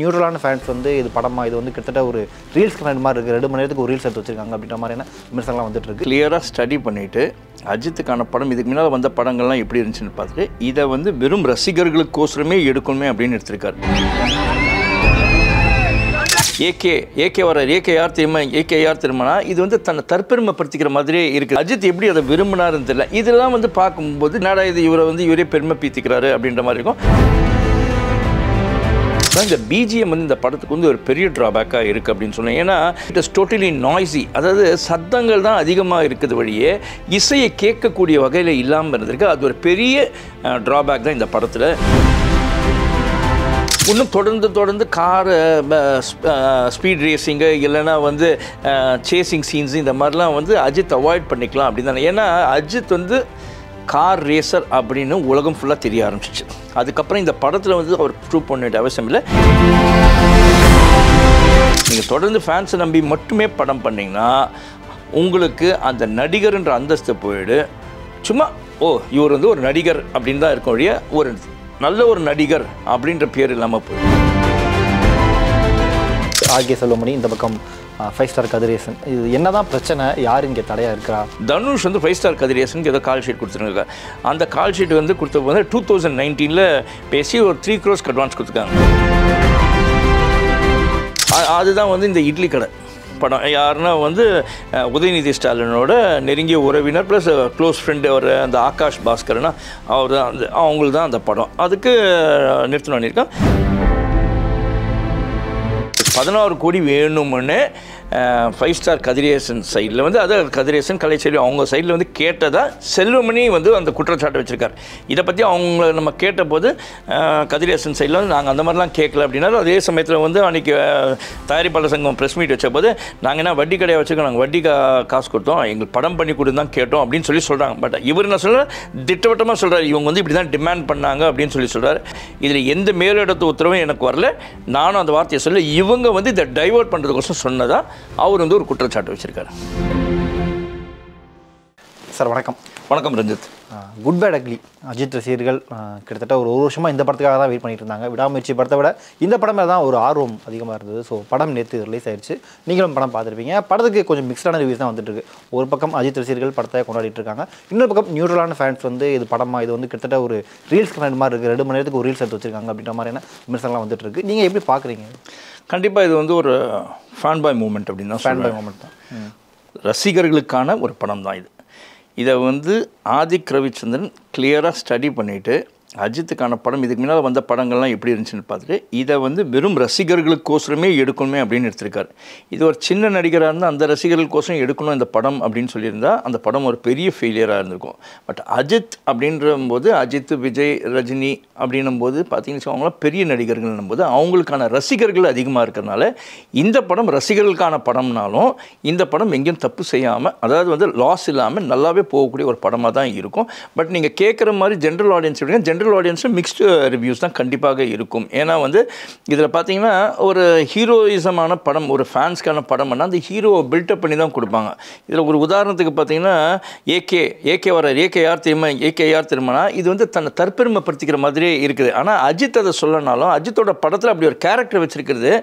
நியூட்ரலான fans வந்து இது படமா இது வந்து கிட்டத்தட்ட ஒரு ரீல்ஸ் கனெக்ட் மாதிரி இருக்குது 2 மணி நேரத்துக்கு ஒரு ரீல்ஸ் எடுத்து வச்சிருக்காங்க அப்படின்ற மாதிரியான விமர்சனம்லாம் வந்துட்டு இருக்கு. கிளியராக ஸ்டடி பண்ணிவிட்டு அஜித்துக்கான படம் இதுக்கு முன்னால் வந்த படங்கள்லாம் எப்படி இருந்துச்சுன்னு பார்த்துட்டு இதை வந்து வெறும் ரசிகர்களுக்கோசரமே எடுக்கணுமே அப்படின்னு எடுத்திருக்காரு. ஏகே வர்றார். ஏகே யார் திரும்பினா இது வந்து தன்னை தற்பெருமைப்படுத்திக்கிற மாதிரியே இருக்குது. அஜித் எப்படி அதை விரும்பினாருன்னு தெரியல. இதெல்லாம் வந்து பார்க்கும்போது நாடா இது இவரே பெருமை பீத்திக்கிறாரு அப்படின்ற மாதிரி இருக்கும். இந்த பிஜிஎம் வந்து இந்த படத்துக்கு வந்து ஒரு பெரிய ட்ராபேக்காக இருக்குது அப்படின்னு சொன்னேன். ஏன்னா இட் இஸ் டோட்டலி நாய்ஸி, அதாவது சத்தங்கள் தான் அதிகமாக இருக்குது வழியே இசையை கேட்கக்கூடிய வகையில் இல்லாமல் இருந்திருக்கு. அது ஒரு பெரிய ட்ராபேக் தான் இந்த படத்தில். இன்னும் தொடர்ந்து கார் ஸ்பீட் ரேசிங்கு இல்லைன்னா வந்து சேசிங் சீன்ஸு இந்த மாதிரிலாம் வந்து அஜித் அவாய்ட் பண்ணிக்கலாம் அப்படின்னு தானே. ஏன்னா அஜித் வந்து கார் ரேசர் அப்படின்னு உலகம் ஃபுல்லாக தெரிய ஆரம்பிச்சிச்சு. அதுக்கப்புறம் இந்த படத்தில் வந்து அவர் ப்ரூவ் பண்ண வேண்டிய அவசியம் இல்லை. நீங்கள் தொடர்ந்து ஃபேன்ஸை நம்பி மட்டுமே படம் பண்ணிங்கன்னா உங்களுக்கு அந்த நடிகர்ன்ற அந்தஸ்து போயிடு. சும்மா இவர் வந்து ஒரு நடிகர் அப்படின்னு தான் இருக்கும் வழிய ஒரு நல்ல ஒரு நடிகர் அப்படின்ற பேர் இல்லாமல் போயிடும். ஆர்கே செல்வமணி இந்த பக்கம் 5 ஸ்டார் கதிரேசன், இது என்னதான் பிரச்சனை? யார் இங்கே தடையாக இருக்கிறா? தனுஷ் வந்து 5 ஸ்டார் கதிரேசனுக்கு ஏதோ கால் ஷீட் கொடுத்துருக்காங்க. அந்த கால் ஷீட் வந்து கொடுத்த போது 2019 பேசி ஒரு 3 crores அட்வான்ஸ் கொடுத்துருக்காங்க. அதுதான் வந்து இந்த இட்லி கடை படம். யாருன்னா வந்து உதயநிதி ஸ்டாலினோட நெருங்கிய உறவினர் ப்ளஸ் க்ளோஸ் ஃப்ரெண்டு ஒரு அந்த ஆகாஷ் பாஸ்கர்னா அவர் தான் அவங்களுக்கு தான் அந்த படம். அதுக்கு நிறுத்தம் பண்ணியிருக்கேன். 16 கோடி வேணும்னு 5 ஸ்டார் கதிரேசன் சைடில் வந்து அதை கதிரேசன் கலைச்செல்வி அவங்க சைடில் வந்து கேட்டதாக செல்வமணி வந்து அந்த குற்றச்சாட்டை வச்சுருக்காரு. இதை பற்றி அவங்க நம்ம கேட்டபோது கதிரேசன் சைடில் வந்து நாங்கள் அந்த மாதிரிலாம் கேட்கல அப்படின்னாலும், அதே சமயத்தில் வந்து அன்றைக்கி தயாரிப்பாளர் சங்கம் ப்ரெஸ் மீட் வச்ச போது நாங்கள் என்ன வட்டி கடையை வச்சுருக்கோம், நாங்கள் வட்டி காசு கொடுத்தோம், எங்களுக்கு படம் பண்ணி கொடுத்து தான் கேட்டோம் அப்படின்னு சொல்லி சொல்கிறாங்க. பட் இவர் என்ன சொல்கிறார், திட்டவட்டமாக சொல்கிறார், இவங்க வந்து இப்படி தான் டிமாண்ட் பண்ணாங்க அப்படின்னு சொல்லி சொல்கிறார். இதில் எந்த மேலிடத்து உத்தரவும் எனக்கு வரல, நானும் அந்த வார்த்தையை சொல்ல, இவங்க வந்து இதை டைவர்ட் பண்ணுறதுக்கோசம் சொன்னதா அவர் வந்து ஒரு குற்றச்சாட்டு வச்சிருக்காரு. சார் வணக்கம். வணக்கம் Ranjith. Good bad ugly Ajith ரசிகர்கள் கிட்டத்தட்ட ஒரு வருஷமாக இந்த படத்துக்காக தான் வெயிட் பண்ணிட்டு இருந்தாங்க. விடாமுயற்சி படத்தை விட இந்த படம் மேலே தான் ஒரு ஆர்வம் அதிகமாக இருந்தது. ஸோ படம் நேற்று ரிலீஸ் ஆயிடுச்சு. நீங்களும் படம் பார்த்துருப்பீங்க. படத்துக்கு கொஞ்சம் மிக்ஸ்டான ரிவ்யூஸ் தான் வந்துட்டு இருக்கு. ஒரு பக்கம் அஜித் ரசிகர்கள் படத்தை கொண்டாடிட்டு இருக்காங்க, இன்னொரு பக்கம் நியூட்ரலான ஃபேன்ஸ் வந்து இது படமா இது வந்து கிட்டத்தட்ட ஒரு ரீல்ஸ் கனெக்ட் மாதிரி இருக்குது, 2 மணி நேரத்துக்கு ஒரு ரீல்ஸ் எடுத்து வச்சிருக்காங்க அப்படின்ற மாதிரியான விமர்சனம்லாம் வந்துட்டு இருக்கு. நீங்கள் எப்படி பார்க்குறீங்க? கண்டிப்பாக இது வந்து ஒரு ஃபேன் பாய் மூமெண்ட் அப்படின்னு தான். ஃபேன் பாய் மூமெண்ட் தான், ரசிகர்களுக்கான ஒரு படம் தான் இது. இதை வந்து ஆதிக் ரவிச்சந்திரன் கிளியராக ஸ்டடி பண்ணிவிட்டு அஜித்துக்கான படம் இதுக்கு முன்னால் வந்த படங்கள்லாம் எப்படி இருந்துச்சுன்னு பார்த்துட்டு இதை வந்து வெறும் ரசிகர்களுக்கோசரமே எடுக்கணுமே அப்படின்னு எடுத்திருக்காரு. இது ஒரு சின்ன நடிகராக இருந்தால் அந்த ரசிகர்களுக்கோசரம் எடுக்கணும் இந்த படம் அப்படின்னு சொல்லியிருந்தால் அந்த படம் ஒரு பெரிய ஃபெயிலியராக இருந்திருக்கும். பட் அஜித் அப்படின்றபோது அஜித், விஜய், ரஜினி அப்படின்னும் போது பார்த்தீங்கன்னு வச்சுக்கோங்களேன், பெரிய நடிகர்கள்னும் போது அவங்களுக்கான ரசிகர்கள் அதிகமாக இருக்கிறனால இந்த படம் ரசிகர்களுக்கான படம்னாலும் இந்த படம் எங்கேயும் தப்பு செய்யாமல், அதாவது வந்து லாஸ் இல்லாமல் நல்லாவே போகக்கூடிய ஒரு படமாக தான் இருக்கும். பட் நீங்கள் கேட்குற மாதிரி ஜென்ரல் ஆடியன்ஸ் விடுங்க, ஜென்ரல் ஆடியன்ஸும் மிக்ஸ்டு ரிவ்யூஸ் தான் கண்டிப்பாக இருக்கும். ஏன்னா வந்து இதில் பார்த்தீங்கன்னா ஒரு ஹீரோயிசமான படம், ஒரு ஃபேன்ஸ்க்கான படம்னா அந்த ஹீரோவை பில்டப் பண்ணி தான் கொடுப்பாங்க. இதில் ஒரு உதாரணத்துக்கு பார்த்தீங்கன்னா ஏகே வர்றார். ஏகே யார் திரும்பினா இது வந்து தன்னை தற்பெருமைப்படுத்திக்கிற மாதிரியே இருக்குது. ஆனால் அஜித் அதை சொல்லனாலும் அஜித்தோட படத்தில் அப்படி ஒரு கேரக்டர் வச்சுருக்கிறது.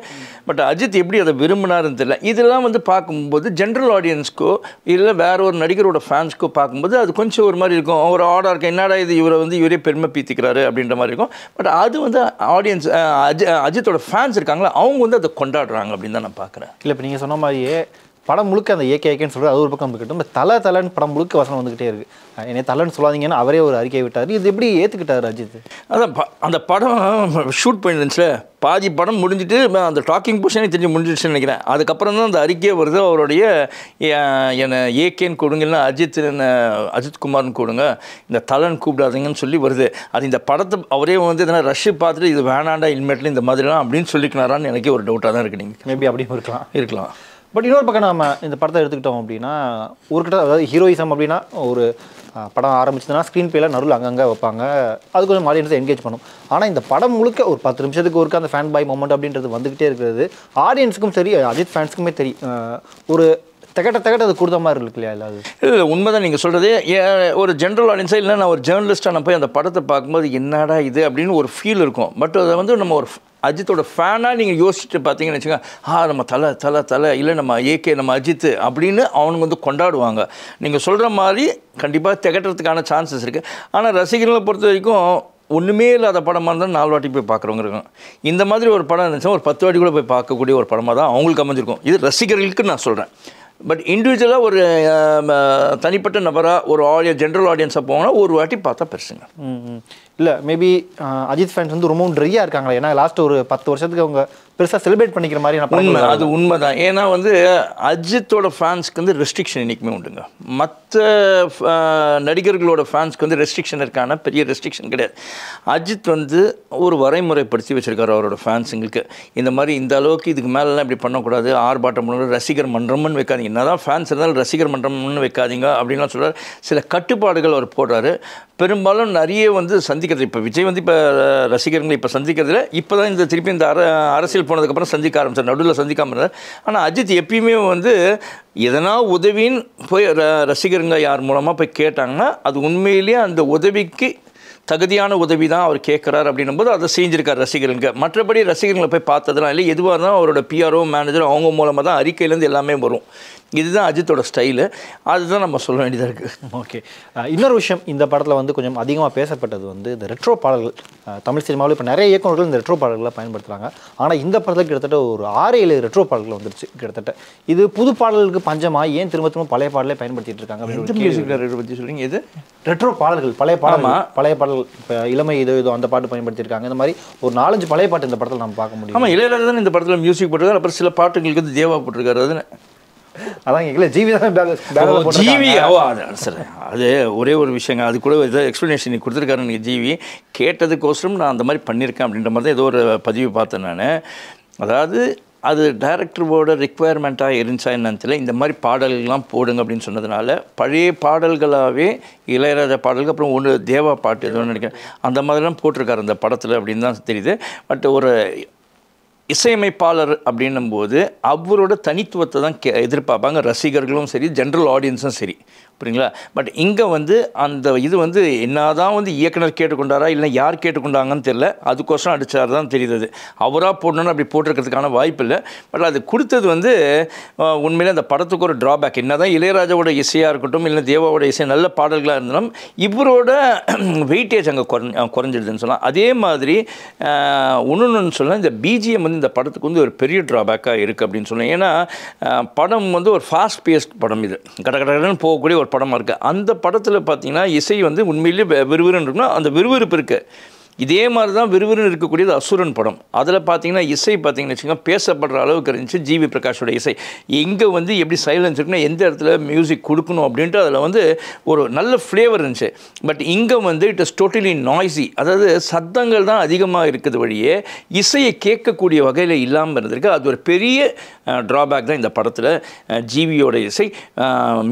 பட் அஜித் எப்படி அதை விரும்பினாருன்னு தெரியல. இதெல்லாம் வந்து பார்க்கும்போது ஜென்ரல் ஆடியன்ஸ்க்கோ இல்லை வேற ஒரு நடிகரோட ஃபேன்ஸ்க்கோ பார்க்கும்போது அது கொஞ்சம் ஒரு மாதிரி இருக்கும், ஒரு ஆர்டர் இருக்குது, என்னடா இது இவரே பெருமை பீத்திக்கிறாரு அப்படின்ற மாதிரி இருக்கும். பட் அது வந்து ஆடியன்ஸ் அஜித்தோட ஃபேன்ஸ் இருக்காங்களா, அவங்க வந்து அதை கொண்டாடுறாங்க அப்படின்னு தான் நான் பார்க்குறேன். இல்லை இப்போ நீங்கள் சொன்ன மாதிரியே படம் முழுக்க அந்த ஏகேன்னு சொல்கிறது அது ஒரு பக்கம் இருக்கட்டும், இந்த தலைன்னு படம் முழுக்க வசனம் வந்துக்கிட்டே இருக்குது. என்னை தலைன்னு சொல்லாதீங்கன்னு அவரே ஒரு அறிக்கையை விட்டார். இது எப்படி ஏற்றுக்கிட்டார் அஜித்? அதான் அந்த படம் ஷூட் பண்ணிருந்துச்சுல, பாதி படம் முடிஞ்சுட்டு அந்த டாக்கிங் போர்ஷனே தெரிஞ்சு முடிஞ்சிடுச்சுன்னு நினைக்கிறேன். அதுக்கப்புறம் தான் அந்த அறிக்கையே வருது, அவருடைய என்னை ஏகேன்னு கூடுங்க, இல்லை அஜித் குமார்னு கூடுங்க, இந்த தலைன்னு கூப்பிடாதீங்கன்னு சொல்லி வருது. அது இந்த படத்தை அவரே வந்து எதனா ரஷ்ஷு பார்த்துட்டு இது வேணாண்டா இனிமேட்டில் இந்த மாதிரிலாம் அப்படின்னு சொல்லிக்கினாரான்னு எனக்கே ஒரு டவுட்டாக தான் இருக்குது. நீங்கள் மேபி அப்படியும் இருக்கலாம். பட் இன்னொரு பக்கம் நம்ம இந்த படத்தை எடுத்துக்கிட்டோம் அப்படின்னா ஒரு கிட்ட, அதாவது ஹீரோயிசம் அப்படின்னா ஒரு படம் ஆரம்பிச்சதுன்னா ஸ்க்ரீன் பிளேல நடுவில் அங்கங்கே வைப்பாங்க, அது கொஞ்சம் ஆடியன்ஸை என்கேஜ் பண்ணும். ஆனால் இந்த படம் முழுக்க ஒரு 10 நிமிஷத்துக்கு ஒருக்க அந்த ஃபேன் பாய் மூமெண்ட் அப்படின்றது வந்துக்கிட்டே இருக்கிறது ஆடியன்ஸுக்கும் சரி அஜித் ஃபேன்ஸுக்குமே சரி ஒரு தகட்ட அது கொடுத்த மாதிரி இருக்கு இல்லையா? இல்லை இல்லை உண்மைதான் நீங்கள் சொல்கிறது. ஒரு ஜென்ரல் ஆடியன்ஸாக இல்லை, நான் ஒரு ஜேர்னலிஸ்ட்டாக நான் போய் அந்த படத்தை பார்க்கும்போது என்னடா இது அப்படின்னு ஒரு ஃபீல் இருக்கும். பட் அதை வந்து நம்ம ஒரு அஜித்தோட ஃபேனாக நீங்கள் யோசிச்சுட்டு பார்த்தீங்கன்னு வச்சுக்கோங்க, நம்ம தலை இல்லை நம்ம ஏகே நம்ம அஜித் அப்படின்னு அவனுங்க வந்து கொண்டாடுவாங்க. நீங்கள் சொல்கிற மாதிரி கண்டிப்பாக திகட்டுறதுக்கான சான்சஸ் இருக்குது. ஆனால் ரசிகர்களை பொறுத்த வரைக்கும் ஒன்றுமே இல்லாத படமாக இருந்தால் 4 வாட்டி போய் பார்க்குறவங்க இருக்கும். இந்த மாதிரி ஒரு படம் இருந்துச்சுன்னா ஒரு 10 வாட்டி கூட போய் பார்க்கக்கூடிய ஒரு படமாக தான் அவங்களுக்கு அமைஞ்சிருக்கும். இது ரசிகர்களுக்கு நான் சொல்கிறேன். பட் இண்டிவிஜுவலாக ஒரு தனிப்பட்ட நபராக ஒரு ஜென்ரல் ஆடியன்ஸாக போனால் ஒரு வாட்டி பார்த்தா பெருசுங்க. இல்லை மேபி அஜித் ஃபேன்ஸ் வந்து ரொம்பவும் ட்ரையாக இருக்காங்களா? ஏன்னா லாஸ்ட் ஒரு 10 வருஷத்துக்கு அவங்க பெருசாக செலிப்ரேட் பண்ணிக்கிற மாதிரி உண்மை, அது உண்மை தான். ஏன்னா வந்து அஜித்தோட ஃபேன்ஸ்க்கு வந்து ரெஸ்ட்ரிக்ஷன் என்றைக்குமே உண்டுங்க. மற்ற நடிகர்களோட ஃபேன்ஸ்க்கு வந்து ரெஸ்ட்ரிக்ஷன் இருக்கான பெரிய ரெஸ்ட்ரிக்ஷன் கிடையாது. அஜித் வந்து ஒரு வரைமுறைப்படுத்தி வச்சுருக்காரு அவரோட ஃபேன்ஸுங்களுக்கு. இந்த மாதிரி இந்த அளவுக்கு இதுக்கு மேலெலாம் இப்படி பண்ணக்கூடாது, ஆர்ப்பாட்டம் பண்ணணும், ரசிகர் மன்றம்னு வைக்காதீங்க, என்ன தான் ஃபேன்ஸ் இருந்தாலும் ரசிகர் மன்றம்னு வைக்காதீங்க அப்படின்லாம் சொல்கிறார். சில கட்டுப்பாடுகள் அவர் போடுறாரு. பெரும்பாலும் நிறைய வந்து சந்திக்கிறது, இப்போ விஜய் வந்து இப்போ ரசிகர்களை இப்போ சந்திக்கிறதுல இப்போ தான் இந்த திருப்பி இந்த அரசியல் போனதுக்கப்புறம் சந்திக்க ஆரம்பிச்சார், நடுவில் சந்திக்காமல் இருந்தார். ஆனால் அஜித் எப்பயுமே வந்து எதனா உதவின்னு போய் ரசிகருங்க யார் மூலமாக போய் கேட்டாங்கன்னா அது உண்மையிலேயே அந்த உதவிக்கு தகுதியான உதவி தான் அவர் கேட்குறாரு அப்படின்னும் போது அதை செஞ்சுருக்கார் ரசிகர்களுக்கு. மற்றபடி ரசிகர்களை போய் பார்த்ததுலாம் இல்லை. எதுவாக இருந்தாலும் அவரோட பிஆர்ஓ மேனேஜர் அவங்க மூலமாக தான் அறிக்கையிலேருந்து எல்லாமே வரும். இதுதான் அஜித்தோட ஸ்டைலு. அதுதான் நம்ம சொல்ல வேண்டியதாக இருக்குது. ஓகே, இன்னொரு விஷயம், இந்த படத்தில் வந்து கொஞ்சம் அதிகமாக பேசப்பட்டது வந்து இந்த ரெட்ரோ பாடல்கள். தமிழ் சினிமாவில் இப்போ நிறைய இயக்குநர்கள் இந்த ரெட்ரோ பாடல்களை பயன்படுத்துகிறாங்க. ஆனால் இந்த படத்தில் கிட்டத்தட்ட ஒரு 6-7 ரெட்ரோ பாடல்கள் வந்துருச்சு கிட்டத்தட்ட. இது புது பாடல்களுக்கு பஞ்சமாக ஏன் திரும்ப பழைய பாடலே பயன்படுத்திட்டு இருக்காங்க அப்படின்னு பற்றி சொல்லுங்க. இது ரெட்ரோ பாடல்கள், பழைய பாடல்கள் இப்போ இளமை இதோ அந்த பாட்டு பயன்படுத்தியிருக்காங்க. இந்த மாதிரி ஒரு 4-5 பழைய பாட்டு இந்த படத்தில் நம்ம பார்க்க முடியும். ஆமாம், இளையராஜா தான் இந்த படத்தில் மியூசிக் போட்டிருக்காரு. அப்புறம் சில பாட்டுகளுக்கு வந்து தேவா போட்டிருக்காரு. அது அதான் எங்களை ஜிவி தான் ஜிவி சார். அது ஒரே ஒரு விஷயங்க, அது கூட ஏதோ எக்ஸ்ப்ளனேஷன் கொடுத்துருக்காரு எனக்கு. ஜிவி கேட்டதுக்கோசரம் நான் அந்த மாதிரி பண்ணியிருக்கேன் அப்படின்ற மாதிரி தான் ஏதோ ஒரு பதிவு பார்த்தேன் நான். அதாவது அது டைரக்டரோட ரிக்குவயர்மெண்ட்டாக இருந்துச்சா என்னன்னு தெரியல, இந்த மாதிரி பாடல்கள்லாம் போடுங்க அப்படின்னு சொன்னதுனால பழைய பாடல்களாகவே இளையராஜா பாடல்கள் அப்புறம் ஒன்று தேவா பாட்டு எதுவும் நினைக்கிறேன் அந்த மாதிரிலாம் போட்டிருக்காரு அந்த படத்தில் அப்படின்னு தான் தெரியுது. பட் ஒரு இசையமைப்பாளர் அப்படின்னும்போது அவரோட தனித்துவத்தை தான் எதிர்பார்ப்பாங்க ரசிகர்களும் சரி, ஜென்ரல் ஆடியன்ஸும் சரி, புரியுங்களா? பட் இங்கே வந்து அந்த இது வந்து என்னதான் வந்து இயக்குனர் கேட்டுக்கொண்டாரா இல்லை யார் கேட்டுக்கொண்டாங்கன்னு தெரியல, அதுக்கோசரம் அடித்தார் தான் தெரியுது. அவராக போடணுன்னு அப்படி போட்டிருக்கிறதுக்கான வாய்ப்பு இல்லை. பட் அது கொடுத்தது வந்து உண்மையிலே அந்த படத்துக்கு ஒரு ட்ராபேக். என்ன தான் இளையராஜாவோட இசையாக இருக்கட்டும் இல்லை தேவாவோட இசை நல்ல பாடல்களாக இருந்தாலும் இவரோட வெயிட்டேஜ் அங்கே குறைஞ்சிடுதுன்னு சொல்லலாம். அதே மாதிரி ஒன்று சொல்லலாம், இந்த பிஜிஎம் வந்து இந்த படத்துக்கு வந்து ஒரு பெரிய ட்ராபேக்காக இருக்குது அப்படின்னு சொல்லலாம். ஏன்னா படம் வந்து ஒரு ஃபாஸ்ட் பேஸ்ட் படம், இது கடகடன்னு போகக்கூடிய ஒரு படமாக இருக்குது. அந்த படத்தில் பார்த்தீங்கன்னா இசை வந்து உண்மையிலேயே விறுவிறுன்னு இருக்குன்னா அந்த விறுவிறுப்பு இருக்குது. இதே மாதிரி தான் விறுவிறுன்னு இருக்கக்கூடியது அசுரன் படம். அதில் பார்த்தீங்கன்னா இசை பார்த்தீங்கன்னு வச்சுக்கோங்க பேசப்படுற அளவுக்கு இருந்துச்சு ஜிவி பிரகாஷோட இசை. இங்கே வந்து எப்படி சைலன்ஸ் இருக்குன்னா எந்த இடத்துல மியூசிக் கொடுக்கணும் அப்படின்ட்டு அதில் வந்து ஒரு நல்ல ஃப்ளேவர் இருந்துச்சு. பட் இங்கே வந்து இட் இஸ் டோட்டலி நாய்ஸி, அதாவது சத்தங்கள் தான் அதிகமாக இருக்குது வழியே இசையை கேட்கக்கூடிய வகையில் இல்லாமல் இருந்திருக்கு. அது ஒரு பெரிய ட்ராபேக் தான் இந்த படத்தில் ஜிவியோட இசை.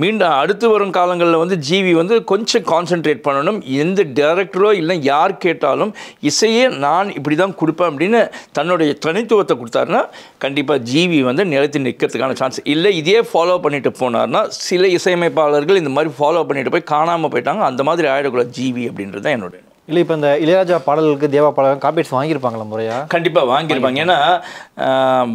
மீண்டும் அடுத்து வரும் காலங்களில் வந்து ஜிவி வந்து கொஞ்சம் கான்சென்ட்ரேட் பண்ணணும். எந்த டைரக்டரோ இல்லை யார் கேட்டாலும் இசையே நான் இப்படி தான் கொடுப்பேன் அப்படின்னு தன்னுடைய தனித்துவத்தை கொடுத்தாருன்னா கண்டிப்பாக ஜிவி வந்து நிலைத்து நிற்கிறதுக்கான சான்ஸ் இல்லை. இதே ஃபாலோ பண்ணிட்டு போனார்னா சில இசையமைப்பாளர்கள் இந்த மாதிரி ஃபாலோ பண்ணிட்டு போய் காணாமல் போயிட்டாங்க. அந்த மாதிரி ஆயிடக்கூடாது ஜிவி அப்படின்றது தான் என்னுடைய. இல்லை இப்போ இந்த இளையராஜா பாடல்களுக்கு தேவா பாடல்கள் காப்பீட்ஸ் வாங்கியிருப்பாங்களா முறையா? கண்டிப்பாக வாங்கியிருப்பாங்க. ஏன்னா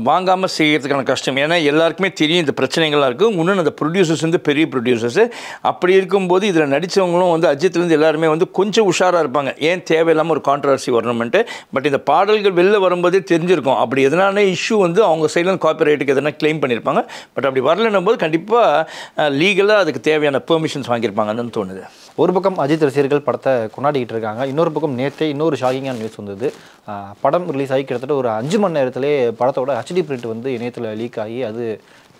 வாங்காமல் செய்கிறதுக்கான கஷ்டம். ஏன்னா எல்லாருக்குமே தெரியும் இந்த பிரச்சனைகள்லாம் இருக்குது. இன்னொன்று அந்த ப்ரொடியூசர்ஸ் வந்து பெரிய ப்ரொடியூசர்ஸு. அப்படி இருக்கும்போது இதில் நடித்தவங்களும் வந்து அஜித்லேருந்து எல்லாருமே வந்து கொஞ்சம் உஷாராக இருப்பாங்க, ஏன் தேவையில்லாமல் ஒரு கான்ட்ரவர்சி வரணுமென்ட்டு. பட் இந்த பாடல்கள் வெளில வரும்போதே தெரிஞ்சிருக்கும் அப்படி எதனால இஷ்யூ வந்து அவங்க சைட்லேருந்து காப்பிரைட்டுக்கு எதனா கிளைம் பண்ணியிருப்பாங்க. பட் அப்படி வரலன்னும் போது கண்டிப்பாக லீகலாக அதுக்கு தேவையான பெர்மிஷன்ஸ் வாங்கியிருப்பாங்கன்னு தோணுது. ஒரு பக்கம் அஜித் ரசிகர்கள் படத்தை கொண்டாடிக்கிட்டு இருக்காங்க, இன்னொரு பக்கம் நேற்றே இன்னொரு ஷாக்கிங்கான நியூஸ் வந்தது. படம் ரிலீஸ் ஆகி கிட்டத்தட்ட ஒரு 5 மணி நேரத்திலே படத்தோட HD பிரிண்ட் வந்து இணையத்தில் லீக் ஆகி அது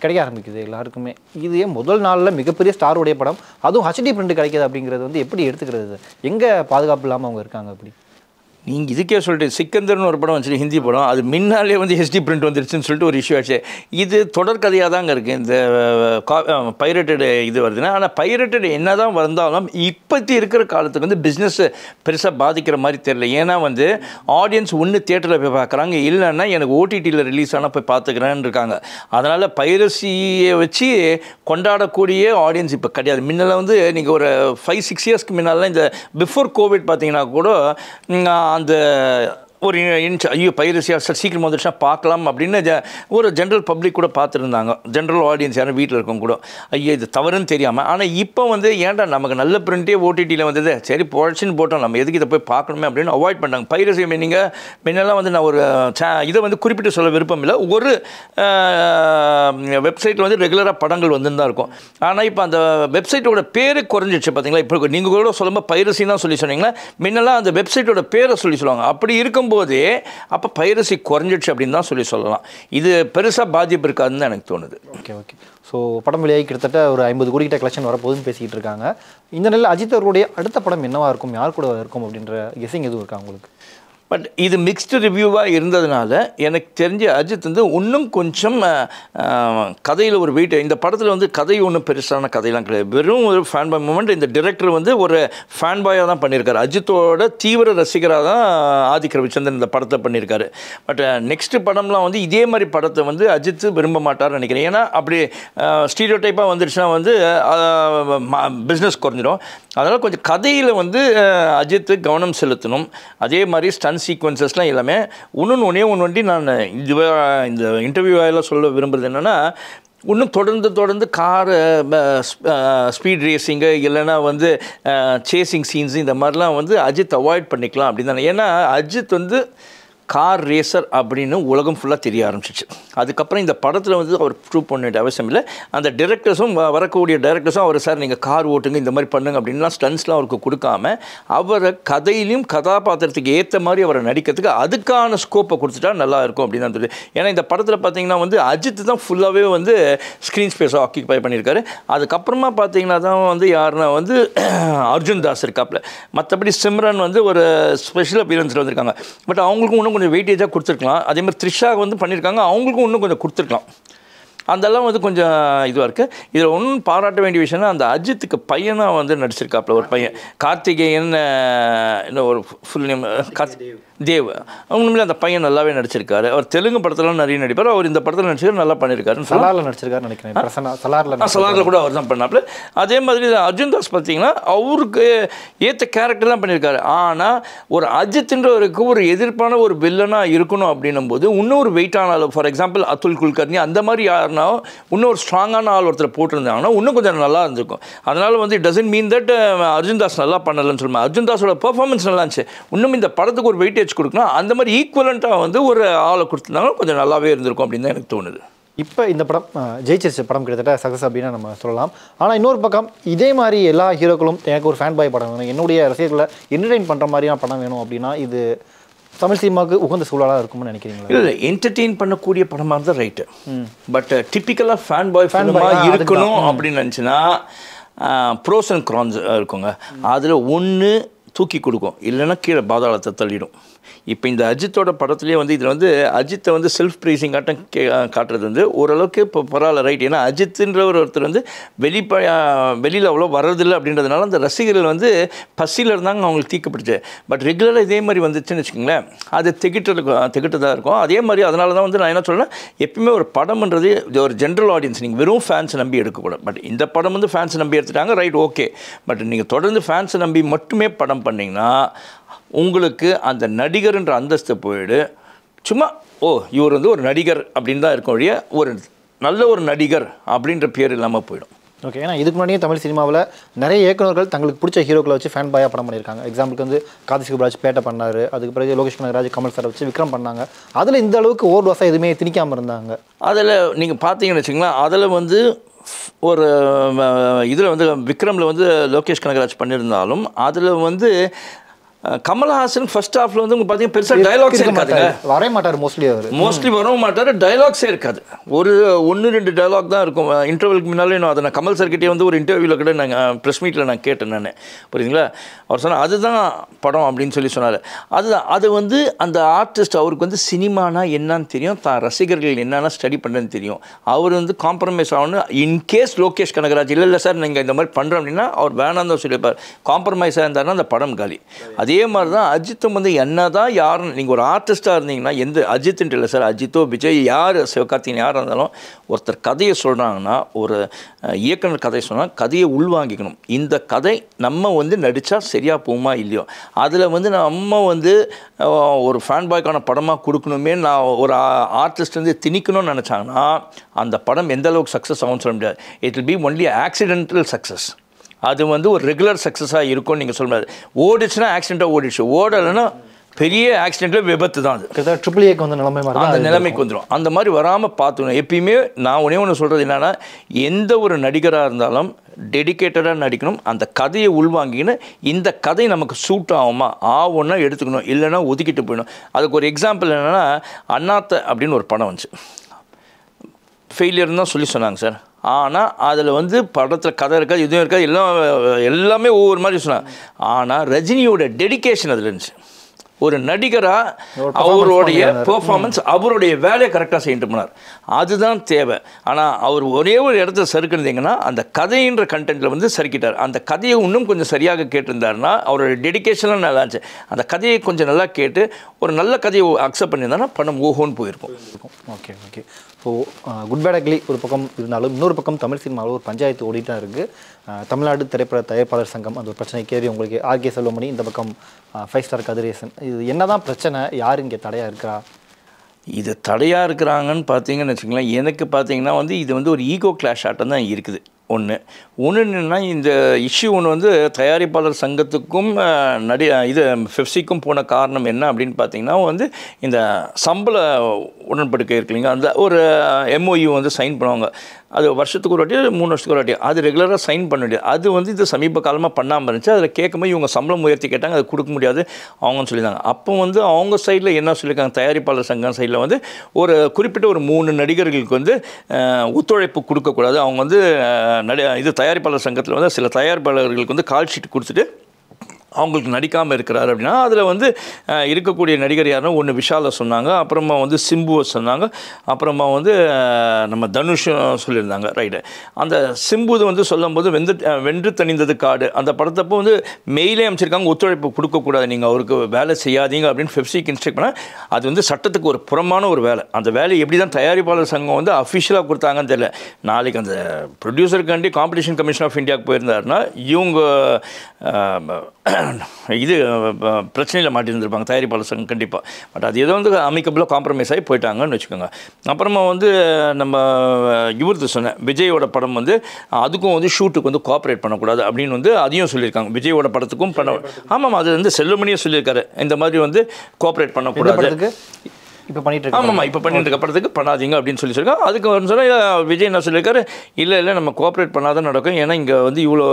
கிடைக்க ஆரம்பிக்குது எல்லாருக்குமே. இது முதல் நாளில் மிகப்பெரிய ஸ்டாருடைய படம், அதுவும் HD பிரிண்ட் கிடைக்கிது அப்படிங்கிறது வந்து எப்படி எடுத்துக்கிறது? எங்கே பாதுகாப்பு இல்லாமல் அவங்க இருக்காங்க? அப்படி நீங்கள் இதுக்கே சொல்லிட்டு சிக்கந்தர்னு ஒரு படம் வந்துச்சு ஹிந்தி படம், அது முன்னாலே வந்து ஹெச்டி பிரிண்ட் வந்துருச்சுன்னு சொல்லிட்டு ஒரு இஷ்யூ ஆச்சு. இது தொடர்கதையாக தாங்க இருக்குது. இந்த பைரட்டட் இது வருதுன்னா, ஆனால் பைரட்டட் என்ன தான் வந்தாலும் இப்போத்தி இருக்கிற காலத்துக்கு வந்து பிஸ்னஸ் பெருசாக பாதிக்கிற மாதிரி தெரியல. ஏன்னா வந்து ஆடியன்ஸ் ஒன்று தியேட்டரில் போய் பார்க்குறாங்க, இல்லைன்னா எனக்கு ஓடிடியில் ரிலீஸ் ஆனால் போய் பார்த்துக்கிறேன்னு இருக்காங்க. அதனால் பைரசியை வச்சு கொண்டாடக்கூடிய ஆடியன்ஸ் இப்போ கிடையாது. முன்னெல்லாம் வந்து நீங்கள் ஒரு 5-6 இயர்ஸ்க்கு முன்னாலாம் இந்த பிஃபோர் கோவிட் பார்த்தீங்கன்னா கூட அந்த ஒரு ஐயோ பைரசியாக சார் சீக்கிரம் வந்துடுச்சா பார்க்கலாம் அப்படின்னு ஒரு ஜென்ரல் பப்ளிக் கூட பார்த்துருந்தாங்க, ஜென்ரல் ஆடியன்ஸ் யாரும் வீட்டில் இருக்கவங்க கூட ஐயோ இது தவறுன்னு தெரியாமல். ஆனால் இப்போ வந்து ஏன்டா நமக்கு நல்ல பிரிண்ட்டே ஓடிடியில் வந்தது, சரி போச்சுன்னு போட்டோம், நம்ம எதுக்கு இதை போய் பார்க்கணுமே அப்படின்னு அவாய்ட் பண்ணாங்க. பைரசி நீங்கள் முன்னெல்லாம் வந்து நான் ஒரு இதை வந்து குறிப்பிட்டு சொல்ல விருப்பம் இல்லை, ஒரு வெப்சைட்டில் வந்து ரெகுலராக படங்கள் வந்துன்னு தான் இருக்கும். ஆனால் இப்போ அந்த வெப்சைட்டோட பேர் குறைஞ்சிச்சு பார்த்தீங்களா. இப்போ நீங்கள் கூட சொல்லும்போது பைரசின்னு தான் சொல்லி சொன்னீங்களா, முன்னெல்லாம் அந்த வெப்சைட்டோட பேரை சொல்லி சொல்லுவாங்க. அப்படி இருக்கும் போதே அப்போ பைரசி குறைஞ்சிடுச்சு அப்படின்னு தான் சொல்லலாம். இது பெருசாக பாதிப்பு இருக்காதுன்னு எனக்கு தோணுது. Okay okay. ஸோ படம் வெளியாகி கிட்டத்தட்ட ஒரு 50 கோடி கிட்ட கலெக்ஷன் வரப்போகுதுன்னு பேசிக்கிட்டு இருக்காங்க. இந்த நிலையில் அஜித் அவருடைய அடுத்த படம் என்னவா இருக்கும், யார் கூட இருக்கும் அப்படின்ற கெஸிங் எதுவும் இருக்கா உங்களுக்கு? பட் இது மிக்ஸ்டு ரிவ்யூவாக இருந்ததுனால எனக்கு தெரிஞ்ச அஜித் வந்து இன்னும் கொஞ்சம் கதையில் ஒரு வெயிட், இந்த படத்தில் வந்து கதை ஒன்றும் பெருசான கதையெல்லாம் கிடையாது, வெறும் ஒரு ஃபேன் பாய் மூமெண்ட். இந்த டிரெக்டர் வந்து ஒரு ஃபேன் பாயாக தான் பண்ணியிருக்காரு, அஜித்தோட தீவிர ரசிகராக தான் ஆதிக் ரவிச்சந்திரன் இந்த படத்தை பண்ணியிருக்காரு. பட் நெக்ஸ்ட்டு படம்லாம் வந்து இதே மாதிரி படத்தை வந்து அஜித் விரும்ப மாட்டார்னு நினைக்கிறேன். ஏன்னா அப்படி ஸ்டீரியோ டைப்பாக வந்துடுச்சுன்னா வந்து பிஸ்னஸ் குறைஞ்சிடும். அதனால் கொஞ்சம் கதையில் வந்து அஜித் கவனம் செலுத்தணும். அதே மாதிரி ஸ்டன் சீக்வன்சஸ்லாம் எல்லாமே ஒன்று ஒண்டி நான் இந்த இன்டர்வியூ வாயில சொல்ல விரும்புகிறது என்னென்னா, இன்னும் தொடர்ந்து கார் ஸ்பீட் ரேசிங்கு இல்லைன்னா வந்து சேசிங் சீன்ஸு இந்த மாதிரிலாம் வந்து அஜித் அவாய்ட் பண்ணிக்கலாம் அப்படின்னு தானே. ஏன்னா அஜித் வந்து கார் ரேசர் அப்படின்னு உலகம் ஃபுல்லாக தெரிய ஆரம்பிச்சிச்சு. அதுக்கப்புறம் இந்த படத்தில் வந்து அவர் ப்ரூவ் பண்ண வேண்டிய அவசியம் இல்லை. அந்த டைரக்டர்ஸும் வரக்கூடிய டைரக்டர்ஸும் அவர் சார் நீங்கள் கார் ஓட்டுங்க இந்த மாதிரி பண்ணுங்க அப்படின்லாம் ஸ்டன்ஸ்லாம் அவருக்கு கொடுக்காம அவரை கதையிலையும் கதாபாத்திரத்துக்கு ஏற்ற மாதிரி அவரை நடிக்கிறதுக்கு அதுக்கான ஸ்கோப்பை கொடுத்துட்டா நல்லா இருக்கும் அப்படின்னு தான் தெரியுது. ஏன்னா இந்த படத்தில் பார்த்தீங்கன்னா வந்து அஜித் தான் ஃபுல்லாகவே வந்து ஸ்க்ரீன் ஸ்பேஸை ஆக்கிபை பண்ணியிருக்காரு. அதுக்கப்புறமா பார்த்தீங்கன்னா தான் வந்து யாருன்னா வந்து அர்ஜுன் தாஸ் இருக்காப்புல. மற்றபடி சிம்ரன் வந்து ஒரு ஸ்பெஷல் அப்பியரன்ஸில் வந்திருக்காங்க. பட் அவங்களுக்கும் இன்னும் கொஞ்சம் வெயிட்டேஜாக கொடுத்துருக்கலாம். அதே மாதிரி த்ரிஷா வந்து பண்ணியிருக்காங்க, அவங்களுக்கும் இன்னும் கொஞ்சம் கொடுத்துருக்கலாம். அதெல்லாம் வந்து கொஞ்சம் இதுவாக இருக்குது. இதில் ஒன்றும் பாராட்ட வேண்டிய விஷயம்னா அந்த அஜித்துக்கு பையனாக வந்து நடிச்சிருக்காப்புல ஒரு பையன் கார்த்திகேயன், இன்னும் ஒரு ஃபுல் நேம் தேவ். அவங்களுமே அந்த பையன் நல்லாவே நடிச்சிருக்காரு. அவர் தெலுங்கு படத்துலாம் நிறைய நடிப்பார், அவர் இந்த படத்தில் நடிச்சிருக்காரு, நல்லா பண்ணியிருக்காரு. சலாரில் நடிச்சிருக்காரு நினைக்கிறேன், சலாரில் கூட அவர் தான் பண்ணாப்புல. அதே மாதிரி அர்ஜுன் தாஸ் பார்த்தீங்கன்னா அவருக்கு ஏற்ற கேரக்டர் தான் பண்ணியிருக்காரு. ஆனால் ஒரு அஜித்ன்றவருக்கு ஒரு எதிர்ப்பான ஒரு வில்லனாக இருக்கணும் அப்படின்னும் போது இன்னொரு வெயிட்டான ஆள், ஃபார் எக்ஸாம்பிள் அதுல் குல்கர்னி அந்த மாதிரி யாருன்னா இன்னொரு ஸ்ட்ராங்கான ஆள் ஒருத்தர் போட்டிருந்தாங்கன்னா இன்னும் கொஞ்சம் நல்லா இருந்திருக்கும். அதனால் வந்து it doesn't mean that Arjun Das நல்லா பண்ணலன்னு சொல்லுவேன். அர்ஜுன் தாஸோட பெர்ஃபார்மன்ஸ் நல்லா இருந்துச்சு, இன்னும் இந்த படத்துக்கு ஒரு வெயிட்டேஜ் கொடுக்கணும். அந்த மாதிரி ஈக்குவலண்ட்டாக வந்து ஒரு ஆளை கொடுத்துருந்தாங்கன்னா கொஞ்சம் நல்லாவே இருந்திருக்கும் அப்படின்னு தான் எனக்கு தோணுது. இப்போ இந்த படம் ஜெயிச்சிருச்சு, படம் கிட்டத்தட்ட சக்ஸஸ் அப்படின்னு நம்ம சொல்லலாம். ஆனால் இன்னொரு பக்கம் இதே மாதிரி எல்லா ஹீரோக்களும் எனக்கு ஒரு ஃபேன் பாய் படம் வேணும், என்னுடைய ரசிகர்களை என்டர்டெயின் பண்ணுற மாதிரியான படம் வேணும் அப்படின்னா இது தமிழ் சினிமாவுக்கு உகந்த சூழலாக இருக்கும்னு நினைக்கிறீங்களா? இல்லை, என்டர்டெயின் பண்ணக்கூடிய படமாக இருந்தால் ரைட்டு. பட் டிப்பிக்கலாக ஃபேன் பாய் இருக்கணும் அப்படின்னு நினச்சின்னா ப்ரோஸ் அண்ட் கான்ஸ் இருக்குங்க. அதில் ஒன்று தூக்கி கொடுக்கும், இல்லைன்னா கீழே பாதாளத்தை தள்ளிடும். இப்போ இந்த அஜித்தோட படத்துலேயே வந்து இதில் வந்து அஜித்தை வந்து செல்ஃப் ப்ரைஸிங் காட்டுறது வந்து ஓரளவுக்கு இப்போ பரவாயில்ல ரைட். ஏன்னா அஜித்துன்ற ஒருத்தர் வந்து வெளியில் அவ்வளோ வர்றதில்லை அப்படின்றதுனால அந்த ரசிகர்கள் வந்து பசியில் இருந்தாங்க, அவங்களுக்கு தீக்கப்படுச்சு. பட் ரெகுலராக இதே மாதிரி வந்துச்சுன்னு வச்சுக்கோங்களேன், அது திகிட்டதாக இருக்கும். அதே மாதிரி அதனால தான் வந்து நான் என்ன சொல்கிறேன், எப்பவுமே ஒரு படம்ன்றது ஒரு ஜென்ரல் ஆடியன்ஸ், நீங்கள் வெறும் ஃபேன்ஸ் நம்பி எடுக்கக்கூடாது. பட் இந்த படம் வந்து ஃபேன்ஸ் நம்பி எடுத்துட்டாங்க, ரைட், ஓகே. பட் நீங்கள் தொடர்ந்து ஃபேன்ஸை நம்பி மட்டுமே படம் பண்ணிங்கன்னா உங்களுக்கு அந்த நடிகர்ன்ற அந்தஸ்து போயிடு. சும்மா இவர் வந்து ஒரு நடிகர் அப்படின்னு தான் இருக்கும் வழிய ஒரு நல்ல ஒரு நடிகர் அப்படின்ற பேர் இல்லாமல் போயிடும். ஓகே. ஏன்னா இதுக்கு முன்னாடியே தமிழ் சினிமாவில் நிறைய இயக்குநர்கள் தங்களுக்கு பிடிச்ச ஹீரோக்களை வச்சு ஃபேன் பாயாக படம் பண்ணியிருக்காங்க. எக்ஸாம்பிளுக்கு வந்து கார்த்திக் சுப்ராஜ் பேட்டை பண்ணார், அதுக்கு பிறகு லோகேஷ் கனகராஜ் கமல் சாரை வச்சு விக்ரம் பண்ணாங்க. அதில் இந்த அளவுக்கு ஓவர்டோஸாக எதுவுமே திணிக்காமல் இருந்தாங்க. அதில் நீங்கள் பார்த்தீங்கன்னு வச்சுங்களேன், அதில் வந்து ஒரு இதில் வந்து விக்ரமில் வந்து லோகேஷ் கனகராஜ் பண்ணியிருந்தாலும் அதில் வந்து கமல்ஹாசன் ஃபர்ஸ்ட் ஹாஃப்ல வந்து உங்களுக்கு பார்த்தீங்கன்னா பெருசாக டைலாக்ஸே இருக்காதுங்க. வர மாட்டார் மோஸ்ட்லி வரவும் மாட்டார். டைலாக்ஸே இருக்காது. ஒரு 1-2 டைலாக் தான் இருக்கும். இன்டர்வலுக்கு முன்னாலே அதை நான் கமல் சார்கிட்டே வந்து ஒரு இன்டர்வியூவில் கூட நாங்கள் ப்ரெஸ் மீட்டில் நான் கேட்டேன். நான் புரியுதுங்களா, அவர் சொன்னார் அதுதான் படம் அப்படின்னு சொல்லி சொன்னார். அதுதான் அது வந்து அந்த ஆர்டிஸ்ட் அவருக்கு வந்து சினிமானா என்னன்னு தெரியும், தான் ரசிகர்கள் என்னென்ன ஸ்டடி பண்ணுறதுன்னு தெரியும். அவர் வந்து காம்ப்ரமைஸ் ஆகணும். இன்கேஸ் லோகேஷ் கனகராஜ் இல்லை சார் நீங்கள் இந்த மாதிரி பண்ணுறோம் அப்படின்னா அவர் வேணாம் தான் சொல்லியிருப்பார். காம்ப்ரமைஸாக இருந்தாருன்னா அந்த படம் காலி. அதே மாதிரி தான் அஜித்தும் வந்து என்ன தான் யாருன்னு நீங்கள் ஒரு ஆர்டிஸ்ட்டாக இருந்தீங்கன்னா எந்த அஜித்துன்ட்டு இல்லை சார், அஜித்தோ விஜய் யார் சிவகார்த்திகேயன் யாராக இருந்தாலும் ஒருத்தர் கதையை சொல்கிறாங்கன்னா ஒரு இயக்குனர் கதை சொன்னால் கதையை உள்வாங்கிக்கணும். இந்த கதை நம்ம வந்து நடித்தா சரியாக போகுமா இல்லையோ, அதில் வந்து நம்ம வந்து ஒரு ஃபேன் பாய்க்கான படமாக கொடுக்கணுமே நான் ஒரு ஆர்டிஸ்ட் வந்து திணிக்கணும்னு நினச்சாங்கன்னா அந்த படம் எந்த அளவுக்கு சக்ஸஸ் ஆகும்னு சொல்ல முடியாது. It will be only accidental success. அது வந்து ஒரு ரெகுலர் சக்ஸஸாக இருக்கும்னு நீங்கள் சொல்ல முடியாது. ஓடிச்சுன்னா ஆக்சிடெண்ட்டாக ஓடிச்சு, ஓடலைன்னா பெரிய ஆக்சிடென்ட்டில் விபத்து தான். அது ட்ரிபிள் ஏக்கு வந்து அந்த நிலைமைக்கு வந்துடும். அந்த மாதிரி வராமல் பார்த்துக்கணும். எப்பயுமே நான் ஒன்று சொல்கிறது என்னென்னா, எந்த ஒரு நடிகராக இருந்தாலும் டெடிக்கேட்டடாக நடிக்கணும். அந்த கதையை உள்வாங்கின்னு இந்த கதை நமக்கு சூட் ஆகுமா ஆகும்னா எடுத்துக்கணும், இல்லைன்னா ஒதுக்கிட்டு போயிடணும். அதுக்கு ஒரு எக்ஸாம்பிள் என்னென்னா, அண்ணாத்த அப்படின்னு ஒரு படம் வந்துச்சு. ஃபெயிலியர்னு தான் சொல்லி சொன்னாங்க சார். ஆனால் அதில் வந்து படத்தில் கதை இருக்காது, எதுவும் இருக்காது, எல்லாமே ஒவ்வொரு மாதிரி சொன்னாங்க. ஆனால் ரஜினியோட டெடிக்கேஷன் அதில் இருந்துச்சு. ஒரு நடிகராக அவருடைய பெர்ஃபார்மன்ஸ், அவருடைய வேலையை கரெக்டாக செய்யிட்டு போனார். அதுதான் தேவை. ஆனால் அவர் ஒரே ஒரு இடத்துல சறுக்குனீங்கன்னா அந்த கதைன்ற கண்டென்ட்டில் வந்து சறுக்கிட்டார். அந்த கதையை இன்னும் கொஞ்சம் சரியாக கேட்டிருந்தாருன்னா அவருடைய டெடிக்கேஷன்லாம் நல்லா இருந்துச்சு. அந்த கதையை கொஞ்சம் நல்லா கேட்டு ஒரு நல்ல கதையை அக்செப்ட் பண்ணியிருந்தாருன்னா படம் ஓஹோன்னு போயிருக்கும். Okay okay. So good bad ugly ஒரு பக்கம் இருந்தாலும் இன்னொரு பக்கம் தமிழ் சினிமாவில் ஒரு பஞ்சாயத்து ஓடிட்டு தான் இருக்குது. தமிழ்நாடு திரைப்பட தயாரிப்பாளர் சங்கம் அந்த ஒரு பிரச்சனை கேள்வி உங்களுக்கு ஆர்கே செல்வமணி, இந்த பக்கம் 5 ஸ்டார் கதிரேசன். இது என்ன தான் பிரச்சனை, யார் இங்கே தடையாக இருக்கிறா? இது தடையாக இருக்கிறாங்கன்னு பார்த்தீங்கன்னு வச்சுக்கலாம். எனக்கு பார்த்தீங்கன்னா வந்து இது வந்து ஒரு ஈகோ கிளாஷ் ஆட்டம் தான் இருக்குது. ஒன்று என்னென்னா, இந்த இஷ்யூ ஒன்று வந்து தயாரிப்பாளர் சங்கத்துக்கும் இது பெப்சிக்கும் போன காரணம் என்ன அப்படின்னு பார்த்தீங்கன்னா வந்து இந்த சம்பள உடன்படிக்கை இருக்கு இல்லைங்க, அந்த ஒரு MOU வந்து சைன் பண்ணுவாங்க. அது வருஷத்துக்கு ஒரு வாட்டி 3 வருஷத்துக்கு ஒரு வாட்டி அது ரெகுலராக சைன் பண்ண முடியாது. அது வந்து இது சமீப காலமாக பண்ணாமல் இருந்துச்சு. அதில் கேட்கும்போது இவங்க சம்பளம் உயர்த்தி கேட்டாங்க, அது கொடுக்க முடியாது அவங்கன்னு சொல்லியிருந்தாங்க. அப்போ வந்து அவங்க சைடில் என்ன சொல்லியிருக்காங்க, தயாரிப்பாளர் சங்கம் சைடில் வந்து ஒரு குறிப்பிட்ட ஒரு 3 நடிகர்களுக்கு வந்து ஒத்துழைப்பு கொடுக்கக்கூடாது. அவங்க வந்து இது தயாரிப்பாளர் சங்கத்தில் வந்து சில தயாரிப்பாளர்களுக்கு வந்து கால் ஷீட் கொடுத்துட்டு அவங்களுக்கு நடிக்காமல் இருக்கிறார் அப்படின்னா அதில் வந்து இருக்கக்கூடிய நடிகர் யாருன்னா ஒன்று விஷாலை சொன்னாங்க, அப்புறமா வந்து சிம்புவை சொன்னாங்க, அப்புறமா வந்து நம்ம தனுஷும் சொல்லியிருந்தாங்க. ரைட்டு. அந்த சிம்புது வந்து சொல்லும்போது வென்று தணிந்தது காடு அந்த படத்தப்போ வந்து மெயிலே அமைச்சிருக்காங்க, ஒத்துழைப்பு கொடுக்கக்கூடாது, நீங்கள் அவருக்கு வேலை செய்யாதீங்க அப்படின்னு பெப்சிக்கு இன்ஸ்ட்ரக்ட் பண்ணால் அது வந்து சட்டத்துக்கு ஒரு புறமான ஒரு வேலை. அந்த வேலையை எப்படி தான் தயாரிப்பாளர் சங்கம் வந்து அஃபிஷியலாக கொடுத்தாங்கன்னு தெரியல. நாளைக்கு அந்த ப்ரொடியூசருக்காண்டி காம்படிஷன் கமிஷன் ஆஃப் இந்தியாவுக்கு போயிருந்தாருன்னா இவங்க இது பிரச்சனையில் மாட்டியிருந்திருப்பாங்க தயாரிப்பாளர் சங்கம் கண்டிப்பாக. பட் அது ஏதோ வந்து அமிக்கபிளாக காம்ப்ரமைஸ் ஆகி போயிட்டாங்கன்னு வச்சுக்கோங்க. அப்புறமா வந்து நம்ம இவருக்கு சொன்னேன், விஜயோட படம் வந்து அதுக்கும் வந்து ஷூட்டுக்கு வந்து கோஆப்ரேட் பண்ணக்கூடாது அப்படின்னு வந்து அதையும் சொல்லியிருக்காங்க. விஜயோட படத்துக்கும் பண்ண ஆமாம், அது வந்து செல்வமணியே சொல்லியிருக்காரு, இந்த மாதிரி வந்து கோஆப்ரேட் பண்ணக்கூடாது. இப்போ பண்ணிட்டு இருக்கு. ஆமாம், இப்போ பண்ணிட்டு இருக்க படத்துக்கு பண்ணாதீங்க அப்படின்னு சொல்லியிருக்காங்க. அதுக்கு சொன்னால் விஜய் என்ன சொல்லியிருக்காரு, இல்லை நம்ம கோஆப்ரேட் பண்ணாதான் நடக்கும், ஏன்னா இங்கே வந்து இவ்வளோ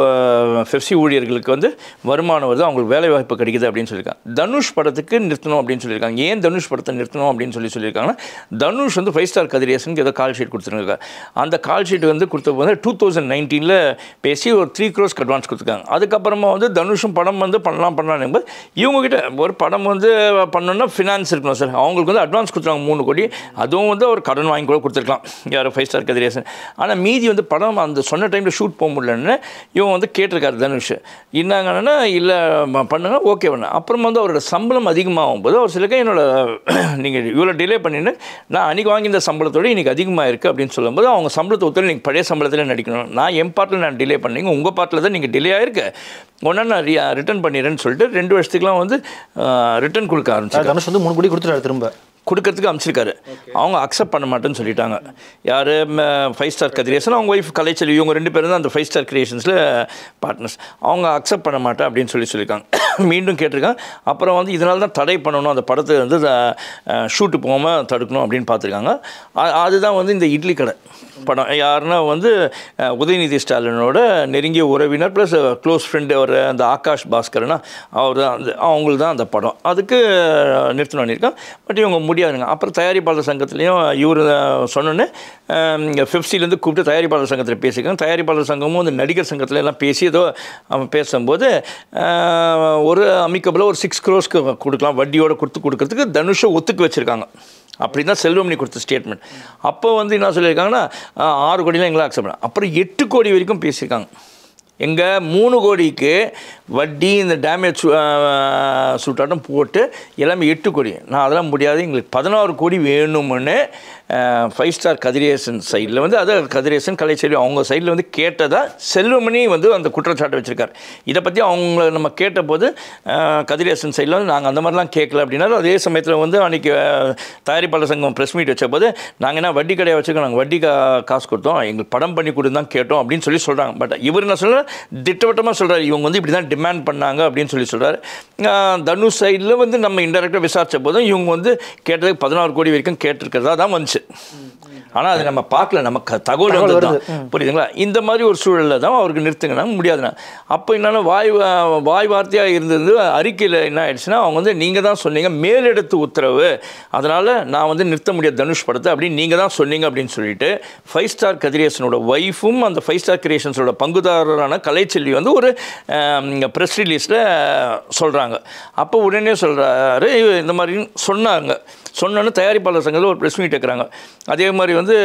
பெப்சி ஊழியர்களுக்கு வந்து வருமானம் வருது, அவங்களுக்கு வேலை வாய்ப்பு கிடைக்குது அப்படின்னு சொல்லியிருக்காங்க. தனுஷ் படத்துக்கு நிறுத்தணும் அப்படின்னு சொல்லியிருக்காங்க. ஏன் தனுஷ் படத்தை நிறுத்தணும் அப்படின்னு சொல்லியிருக்காங்கன்னா, தனுஷ் வந்து 5 ஸ்டார் கதிரேசனுக்கு ஏதோ கால் ஷீட் கொடுத்துருக்காங்க. அந்த கால் ஷீட் வந்து கொடுத்த வந்து 2019 பேசி ஒரு 3 crores அட்வான்ஸ் கொடுத்துருக்காங்க. அதுக்கப்புறமா வந்து தனுஷும் படம் வந்து பண்ணலாம் என்பது இவங்ககிட்ட ஒரு படம் வந்து பண்ணணும்னா ஃபினான்ஸ் இருக்கணும் சார். அவங்களுக்கு வந்து அட்வான்ஸ் கொடுத்துருவாங்க 3 கோடி. அதுவும் வந்து ஒரு கடன் வாங்கி கூட கொடுத்துருக்கலாம் யார் 5 ஸ்டார் கதிரேசன். ஆனால் மீதி வந்து படம் அந்த சொன்ன டைமில் ஷூட் போக முடியலன்னு இவன் வந்து கேட்டிருக்காரு தனுஷ். என்னங்கன்னா இல்லை பண்ணுங்க ஓகே பண்ண. அப்புறமா வந்து அவரோட சம்பளம் அதிகமாகும் போது அவர் சிலக்க என்னோட நீங்கள் இவ்வளோ டிலே பண்ணின்னு நான் அன்றைக்கி வாங்கி இந்த சம்பளத்தோடு இன்றைக்கி அதிகமாக இருக்குது அப்படின்னு சொல்லும்போது அவங்க சம்பளத்தை ஒருத்தர் நீங்கள் பழைய சம்பளத்தில் நடிக்கணும். நான் என் பார்ட்டில் நான் டிலே பண்ணிங்க, உங்கள் பார்ட்டில் தான் நீங்கள் டிலே ஆகிருக்கு, ஒன்றா நான் ரிட்டர்ன் பண்ணிடுறேன்னு சொல்லிட்டு 2 வருஷத்துக்குலாம் வந்து ரிட்டர்ன் கொடுக்க ஆரம்பிச்சு. தனுஷ் வந்து 3 கோடி கொடுத்துட்டாரு, திரும்ப கொடுக்கறதுக்கு அமைச்சிருக்காரு. அவங்க அக்செப்ட் பண்ண மாட்டேன்னு சொல்லிட்டாங்க. யார் 5 ஸ்டார் கதிரேசன் அவங்க ஒய்ஃப் கலைச்செல்வி, இவங்க 2 பேரும் தான் அந்த 5 ஸ்டார் கிரியேஷன்ஸில் பார்ட்னர்ஸ். அவங்க அக்செப்ட் பண்ண மாட்டேன் அப்படின்னு சொல்லியிருக்காங்க. மீண்டும் கேட்டிருக்காங்க. அப்புறம் வந்து இதனால தான் தடை பண்ணணும், அந்த படத்தை வந்து ஷூட்டு போகாமல் தடுக்கணும் அப்படின்னு பார்த்துருக்காங்க. அதுதான் வந்து இந்த இட்லி கடை படம். யாருன்னா வந்து உதயநிதி ஸ்டாலினோட நெருங்கிய உறவினர் ப்ளஸ் க்ளோஸ் ஃப்ரெண்டு அவர் அந்த ஆகாஷ் பாஸ்கர்னா அவர் தான் அவங்களுக்கு தான் அந்த படம். அதுக்கு நிறுத்தணும் பண்ணியிருக்கான். பட் இவங்க முடியாதுங்க. அப்புறம் தயாரிப்பாளர் சங்கத்துலேயும் இவர் சொன்னோன்னே ஃபிஃப்சிலேருந்து கூப்பிட்டு தயாரிப்பாளர் சங்கத்தில் பேசியிருக்காங்க. தயாரிப்பாளர் சங்கமும் அந்த நடிகர் சங்கத்தில் எல்லாம் பேசி ஏதோ அவன் பேசும்போது ஒரு அமிக்கபிளாக ஒரு 6 crores கொடுக்கலாம், வட்டியோடு கொடுக்கறதுக்கு தனுஷை ஒத்துக்கு வச்சுருக்காங்க. அப்படி தான் செல்வமணி கொடுத்த ஸ்டேட்மெண்ட். அப்போ வந்து என்ன சொல்லியிருக்காங்கன்னா 6 கோடிலாம் எங்களாம் அக்செப்ட் பண்ண. அப்புறம் 8 கோடி வரைக்கும் பேசியிருக்காங்க. எங்கள் 3 கோடிக்கு வட்டி இந்த டேமேஜ் சூட்டாட்டம் போட்டு எல்லாமே 8 கோடி. நான் அதெல்லாம் முடியாது, எங்களுக்கு 16 கோடி வேணும்னு 5 ஸ்டார் கதிரேசன் சைடில் வந்து அதை கதிரேசன் கலைச்செல்வி அவங்க சைடில் வந்து கேட்டதா செல்வமணி வந்து அந்த குற்றச்சாட்டை வச்சுருக்காரு. இதை பற்றி அவங்கள நம்ம கேட்டபோது கதிரேசன் சைடில் வந்து நாங்கள் அந்த மாதிரிலாம் கேட்கல அப்படின்னா, அதே சமயத்தில் வந்து அன்றைக்கி தயாரிப்பாளர் சங்கம் ப்ரெஸ் மீட் வச்ச போது நாங்கள் என்ன வட்டி கடையை வச்சுருக்கோம், நாங்கள் வட்டி காசு கொடுத்தோம், எங்களுக்கு படம் பண்ணி கொடுத்து தான் கேட்டோம் அப்படின்னு சொல்லி சொல்கிறாங்க. பட் இவர் என்ன சொல்கிறார், திட்டவட்டமாக சொல்கிறார் இவங்க வந்து இப்படி தான் டிமாண்ட் பண்ணாங்க அப்படின்னு சொல்லி சொல்கிறார். தனுஷ் சைடில் வந்து நம்ம இன்டெரக்டாக விசாரித்த போதும் இவங்க வந்து கேட்டதுக்கு 16 கோடி வரைக்கும் கேட்டிருக்கிறதா தான் வந்துச்சு. ஆனால் அது நம்ம பார்க்கல, நமக்கு தகவல் வந்து புரியுதுங்களா. இந்த மாதிரி ஒரு சூழலில் தான் அவருக்கு நிறுத்துங்கன்னா முடியாதுண்ணா. அப்போ என்னென்னா வாய் வார்த்தையாக இருந்தது. அறிக்கையில் என்ன ஆயிடுச்சுன்னா அவங்க வந்து நீங்கள் தான் சொன்னீங்க மேலெடுத்து உத்தரவு, அதனால் நான் வந்து நிறுத்த முடியாது தனுஷ் படத்தை அப்படின்னு நீங்கள் தான் சொன்னீங்க அப்படின்னு சொல்லிட்டு 5 ஸ்டார் கதிரேசனோட ஒய்ஃபும் அந்த 5 ஸ்டார் கிரியேஷன்ஸோட பங்குதாரரான கலைச்செல்வி வந்து ஒரு ப்ரெஸ் ரிலீஸில் சொல்கிறாங்க. அப்போ உடனே சொல்கிறாரு இந்த மாதிரி சொன்னோன்னு தயாரிப்பாளர் சங்கத்தில் ஒரு ப்ரெஸ் மீட் வைக்கிறாங்க. அதே மாதிரி வந்து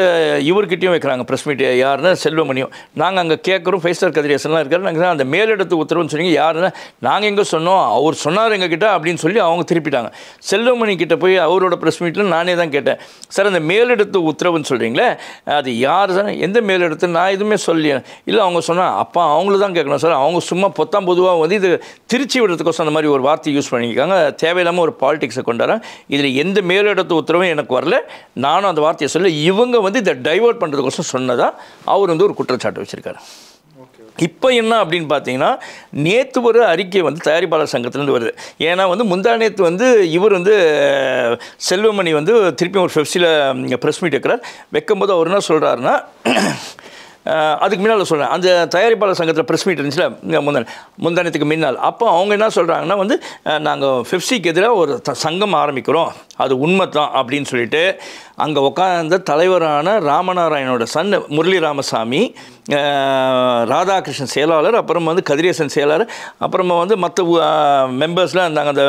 இவர்கிட்டையும் வைக்கிறாங்க ப்ரெஸ் மீட். யாருன்னா செல்வமணியும். நாங்கள் அங்கே கேட்குறோம் 5 ஸ்டார் கதிரேசன்லாம் இருக்காரு. நாங்கள் அந்த மேலெடுத்து உத்தரவுன்னு சொன்னீங்க, யாருன்னா நாங்கள் எங்கே சொன்னோம், அவர் சொன்னார் எங்ககிட்ட அப்படின்னு சொல்லி அவங்க திருப்பிட்டாங்க. செல்வமணி கிட்ட போய் அவரோட ப்ரெஸ் மீட்டில் நானே தான் கேட்டேன், சார் அந்த மேலெடுத்து உத்தரவுன்னு சொல்கிறீங்களே அது யார் சார், எந்த மேலெடுத்து, நான் எதுவுமே சொல்லி இல்லை அவங்க சொன்னால் அப்போ அவங்கள தான் கேட்கணும் சார், அவங்க சும்மா பொதுவாக வந்து இது திருச்சி விடுறதுக்கோசம் அந்த மாதிரி ஒரு வார்த்தை யூஸ் பண்ணியிருக்காங்க, தேவையில்லாமல் ஒரு பாலிடிக்ஸை கொண்டாடுறாங்க, இதில் எந்த மேலெடுத்து உத்தரவும் எனக்கு வரல, நானும் அந்த வார்த்தையை சொல்ல இவங்க வந்து இதை டைவர்ட் பண்ணுறதுக்கோசம் சொன்னதா அவர் வந்து ஒரு குற்றச்சாட்டு வச்சுருக்காரு. இப்போ என்ன அப்படின்னு பார்த்தீங்கன்னா நேற்று ஒரு அறிக்கை வந்து தயாரிப்பாளர் சங்கத்திலேருந்து வருது. ஏன்னா வந்து முந்தா நேற்று வந்து இவர் வந்து செல்வமணி வந்து திருப்பி ஒரு ஃபெப்சியில் ப்ரெஸ் மீட் வைக்கும்போது அவர் என்ன சொல்கிறாருன்னா, அதுக்கு முன்னால் சொல்கிறேன், அந்த தயாரிப்பாளர் சங்கத்தில் ப்ரெஸ் மீட் இருந்துச்சுல முந்தானத்துக்கு முன்னால், அப்போ அவங்க என்ன சொல்கிறாங்கன்னா வந்து நாங்கள் ஃபெப்சிக்கு எதிராக ஒரு சங்கம் ஆரம்பிக்கிறோம், அது உண்மை தான் அப்படின்னு சொல்லிட்டு அங்கே உட்கார்ந்த தலைவரான ராமநாராயணோட சன் முரளி ராமசாமி, ராதாகிருஷ்ணன் செயலாளர், அப்புறம் வந்து கதிரேசன் செயலாளர், அப்புறமா வந்து மற்ற மெம்பர்ஸ்லாம் இருந்தாங்க, அந்த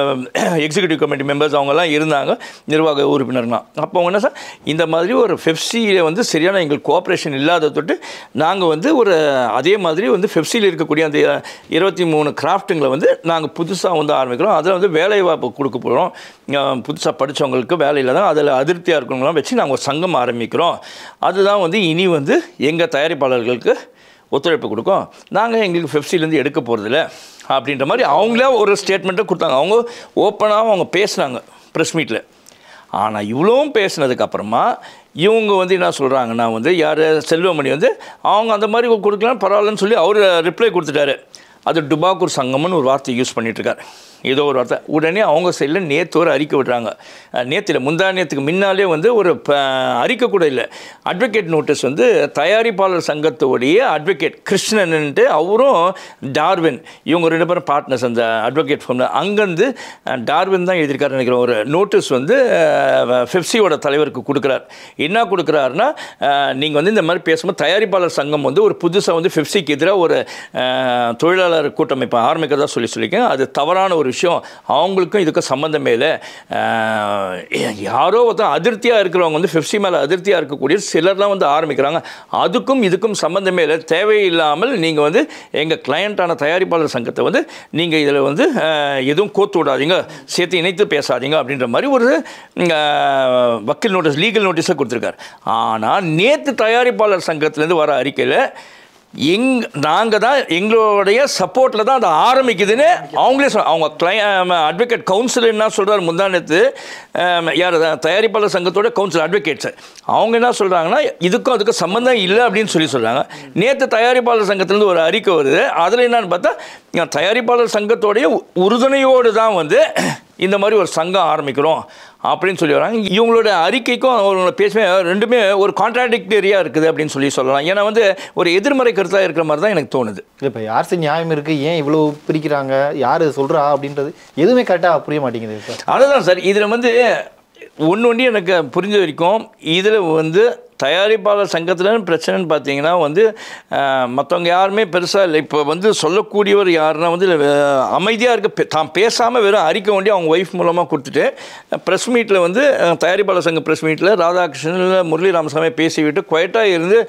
எக்ஸிக்யூட்டிவ் கமிட்டி மெம்பர்ஸ் அவங்கெல்லாம் இருந்தாங்க, நிர்வாக உறுப்பினர்லாம். அப்போ அவங்க என்ன சார் இந்த மாதிரி ஒரு ஃபெப்சியில் வந்து சரியான எங்களுக்கு கோஆப்ரேஷன் இல்லாத தொட்டு நாங்கள் வந்து ஒரு அதே மாதிரி வந்து ஃபெப்சியில் இருக்கக்கூடிய அந்த 23 கிராஃப்ட்டுங்களை வந்து நாங்கள் புதுசாக வந்து ஆரம்பிக்கிறோம், அதில் வந்து வேலைவாய்ப்பு கொடுக்க போகிறோம், புதுசாக படித்தவங்களுக்கு வேலையில் தான் அதில் அதிருப்தியாக இருக்கிறவங்களாம் வச்சு நாங்கள் ஒரு சங்கம் ஆரம்பிக்கிறோம், அதுதான் வந்து இனி வந்து எங்கள் தயாரிப்பாளர்களுக்கு ஒத்துழைப்பு கொடுக்கும், நாங்கள் எங்களுக்கு ஃபெப்சிலேருந்து எடுக்க போகிறதில்ல அப்படின்ற மாதிரி அவங்களே ஒரு ஸ்டேட்மெண்ட்டை கொடுத்தாங்க. அவங்க ஓப்பனாக அவங்க பேசுனாங்க ப்ரெஸ் மீட்டில். ஆனால் இவ்வளவும் பேசினதுக்கப்புறமா இவங்க வந்து என்ன சொல்கிறாங்கன்னா வந்து யார் செல்வமணி வந்து அவங்க அந்த மாதிரி கொடுக்கலாம் பரவாயில்லன்னு சொல்லி அவர் ரிப்ளை கொடுத்துட்டாரு. அது டுபாக்கூர் சங்கம்னு ஒரு வார்த்தை யூஸ் பண்ணிகிட்ருக்கார், ஏதோ ஒரு வார்த்தை. உடனே அவங்க சைடில் நேற்று ஒரு அறிக்கை விடுறாங்க. நேற்று முந்தா நேற்றுக்கு முன்னாலே வந்து ஒரு அறிக்கை கூட இல்லை, அட்வொகேட் நோட்டீஸ் வந்து தயாரிப்பாளர் சங்கத்தோடைய அட்வொகேட் கிருஷ்ணன்ட்டு அவரும் டார்வின் இவங்க 2 பேரும் பார்ட்னர்ஸ் அந்த அட்வொகேட் ஃபோனில் அங்கேருந்து டார்வின் தான் எழுதியிருக்காரு நினைக்கிறேன். ஒரு நோட்டீஸ் வந்து ஃபெப்சியோட தலைவருக்கு கொடுக்குறார். என்ன கொடுக்குறாருன்னா நீங்கள் வந்து இந்த மாதிரி பேசும்போது தயாரிப்பாளர் சங்கம் வந்து ஒரு புதுசாக வந்து ஃபெப்சிக்கு எதிராக ஒரு தொழிலாளர் கூட்டமைப்பை ஆரம்பிக்கிறதா சொல்லியிருக்கேன், அது தவறான ஒரு விஷயம், அவங்களுக்கும் இதுக்கும் சம்மந்தமே இல்லை, யாரோ ஒருத்தர் அதிருப்தியாக இருக்கிறவங்க வந்து ஃபெப்சி மேலே அதிருப்தியாக இருக்கக்கூடிய சிலர்லாம் வந்து ஆரம்பிக்கிறாங்க, அதுக்கும் இதுக்கும் சம்மந்தமே இல்லை, தேவையில்லாமல் நீங்கள் வந்து எங்கள் கிளையண்ட்டான தயாரிப்பாளர் சங்கத்தை வந்து நீங்கள் இதில் வந்து எதுவும் கோத்து விடாதீங்க, சேர்த்து இணைத்து பேசாதீங்க அப்படின்ற மாதிரி ஒரு வக்கீல் நோட்டீஸ் லீகல் நோட்டீஸை கொடுத்துருக்காரு. ஆனால் நேற்று தயாரிப்பாளர் சங்கத்திலேருந்து வர அறிக்கையில் நாங்கள் தான் எங்களுடைய சப்போர்ட்டில் தான் அதை ஆரம்பிக்குதுன்னு அவங்களே அவங்க அட்வொகேட் கவுன்சில் என்ன சொல்கிறார் முந்தானத்து யார் தயாரிப்பாளர் சங்கத்தோட கவுன்சில் அட்வொகேட்ஸு அவங்க என்ன சொல்கிறாங்கன்னா இதுக்கும் அதுக்கும் சம்மந்தம் இல்லை அப்படின்னு சொல்கிறாங்க. நேற்று தயாரிப்பாளர் சங்கத்திலேருந்து ஒரு அறிக்கை வருது, அதில் என்னன்னு பார்த்தா தயாரிப்பாளர் சங்கத்தோடைய உறுதுணையோடு தான் வந்து இந்த மாதிரி ஒரு சங்கம் ஆரம்பிக்கிறோம் அப்படின்னு சொல்லி வராங்க. இவங்களோட அறிக்கைக்கும் அவங்களோட பேசுமே ரெண்டுமே ஒரு கான்ட்ராடிக்டரியாக இருக்குது அப்படின்னு சொல்லலாம். ஏன்னா வந்து ஒரு எதிர்மறை கருத்தாக இருக்கிற மாதிரி தான் எனக்கு தோணுது. இப்போ யார் நியாயம் இருக்குது, ஏன் இவ்வளோ பிரிக்கிறாங்க, யார் சொல்கிறா அப்படின்றது எதுவுமே கரெக்டாக புரிய மாட்டேங்குது இப்போ. அதுதான் சார், இதில் வந்து ஒன்று எனக்கு புரிஞ்ச வரைக்கும் இதில் வந்து தயாரிப்பாளர் சங்கத்தில் பிரச்சனைன்னு பார்த்தீங்கன்னா வந்து மற்றவங்க யாருமே பெருசாக இல்லை. இப்போ வந்து சொல்லக்கூடியவர் யாருன்னா வந்து அமைதியாக இருக்க, தான் பேசாமல் வெறும் அறிக்கை வேண்டி அவங்க ஒய்ஃப் மூலமாக கொடுத்துட்டு ப்ரெஸ் மீட்டில் வந்து தயாரிப்பாளர் சங்க ப்ரெஸ் மீட்டில் ராதாகிருஷ்ணன் முரளி ராமசாமி பேசிவிட்டு குவைட்டாக இருந்து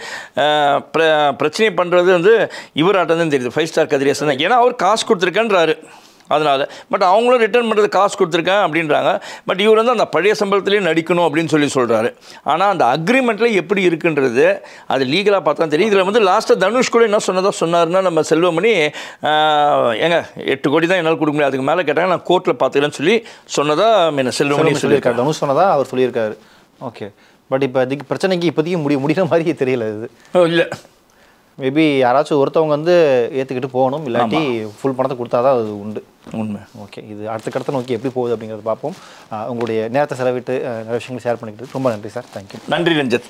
பிரச்சனை பண்ணுறது வந்து இவராட்டம் தான் தெரியுது, 5 ஸ்டார் கதிரேசன் தான். ஏன்னா அவர் காசு கொடுத்துருக்கேன்றாரு அதனால். பட் அவங்களும் ரிட்டர்ன் பண்ணுறது காசு கொடுத்துருக்கேன் அப்படின்றாங்க. பட் இவர் வந்து அந்த பழைய சம்பளத்திலே நடிக்கணும் அப்படின்னு சொல்கிறாரு. ஆனால் அந்த அக்ரிமெண்ட்டில் எப்படி இருக்குன்றது அது லீகலாக பார்த்தா தெரியும். இதில் வந்து லாஸ்ட்டாக தனுஷ் கூட என்ன சொன்னார்னா, நம்ம செல்வமணி ஏங்க 8 கோடி தான் என்னால் கொடுக்க முடியாது, அதுக்கு மேலே கேட்டாங்க நான் கோர்ட்டில் பார்த்துக்கிறேன்னு சொன்னதாக செல்வமணி சொல்லியிருக்காரு. தனுஷ் சொன்னதாக அவர் சொல்லியிருக்காரு. ஓகே, பட் இப்போ அதுக்கு பிரச்சனைக்கு இப்போதைக்கு முடிகிற மாதிரியே தெரியல. இது இல்லை, மேபி யாராச்சும் ஒருத்தவங்க வந்து ஏற்றுக்கிட்டு போகணும், இல்லாட்டி ஃபுல் பணத்தை கொடுத்தா தான் அது உண்டு. உண்மை. ஓகே, இது அடுத்த கடத்தை நோக்கி எப்படி போகுது அப்படிங்கிறத பார்ப்போம். உங்களுடைய நேரத்தை செலவிட்டு நிறைய விஷயங்களை ஷேர் பண்ணிக்கிட்டு ரொம்ப நன்றி சார். தேங்க்யூ. நன்றி ரஞ்சித்.